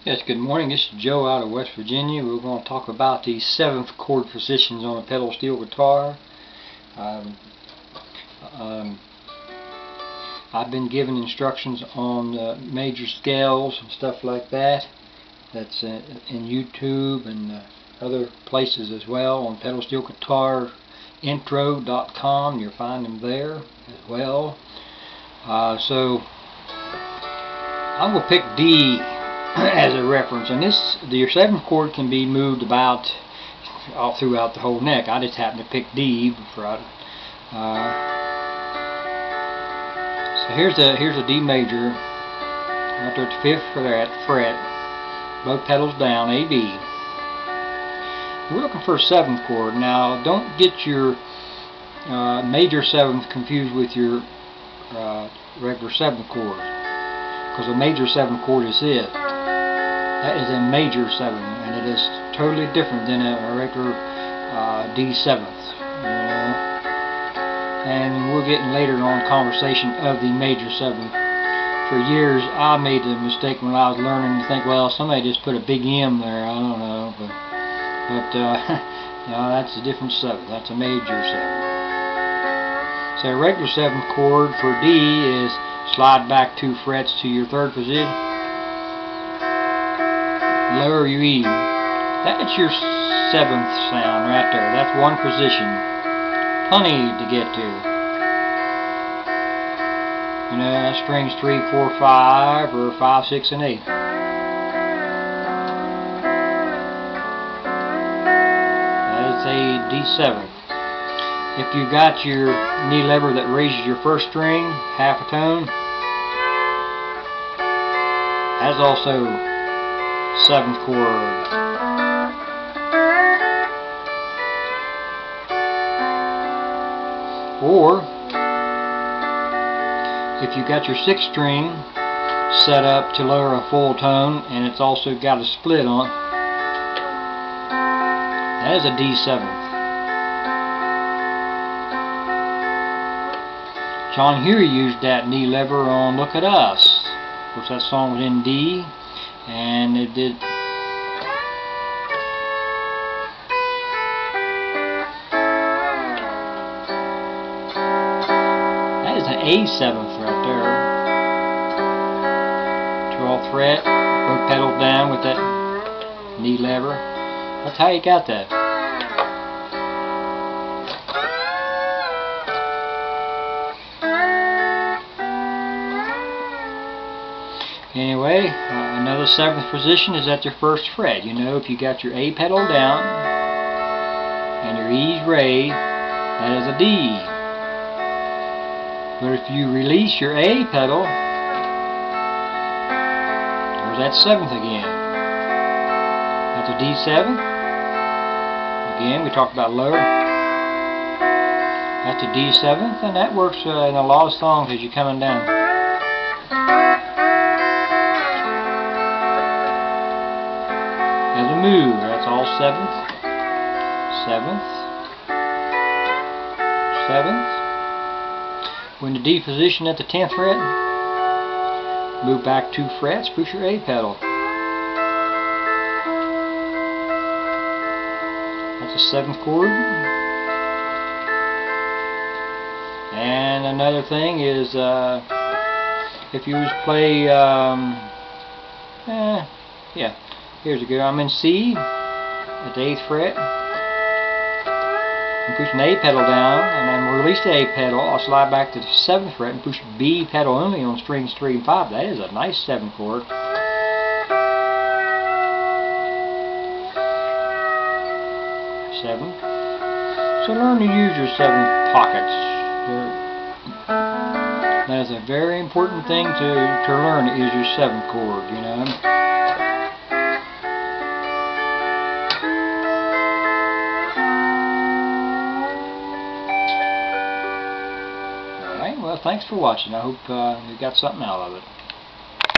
Yes, good morning. This is Joe out of West Virginia. We're going to talk about the 7th chord positions on a pedal steel guitar. I've been given instructions on major scales and stuff like that. That's in YouTube and other places as well, on pedalsteelguitarintro.com. You'll find them there as well. So I'm going to pick D as a reference, and your 7th chord can be moved about all throughout the whole neck. I just happen to pick D for so here's a D major right there at the 5th fret, both pedals down, A, B. We're looking for a 7th chord. Now don't get your major 7th confused with your regular 7th chord, because a major 7th chord is this. That is a major 7, and it is totally different than a regular D7th. And we're getting later on conversation of the major 7th. For years, I made the mistake when I was learning to think, well, somebody just put a big M there. I don't know, but you know, that's a different 7th. That's a major 7th. So a regular 7th chord for D is slide back 2 frets to your 3rd position. Lower your E. That's your 7th sound right there. That's one position. Plenty to get to. You know, that strings 3, 4, 5, or 5, 6, and 8. That is a D7. If you got your knee lever that raises your 1st string half a tone, that's also 7th chord. Or if you got your 6th string set up to lower a full tone and it's also got a split on, that is a D7th. John Huey used that knee lever on Look at Us. Of course, that song was in D, and it did. That is an A7th right there. 12th fret, both pedals down with that knee lever. That's how you got that. Anyway, another 7th position is at your 1st fret. You know, if you got your A pedal down and your E's raised, that is a D. But if you release your A pedal, there's that 7th again. That's a D7. Again, we talked about lower. That's a D7th, and that works in a lot of songs as you're coming down. As a move, that's all 7th, 7th, 7th. When the D position at the 10th fret, move back 2 frets, push your A pedal. That's a 7th chord. And another thing is, if you just play, yeah. Here's a good. I'm in C at the 8th fret. I'm pushing the A pedal down, and then release the A pedal. I'll slide back to the 7th fret and push B pedal only on strings 3 and 5. That is a nice 7th chord. Seventh. So learn to use your 7th pockets. That is a very important thing to learn, is your 7th chord. You know. Well, thanks for watching. I hope you got something out of it.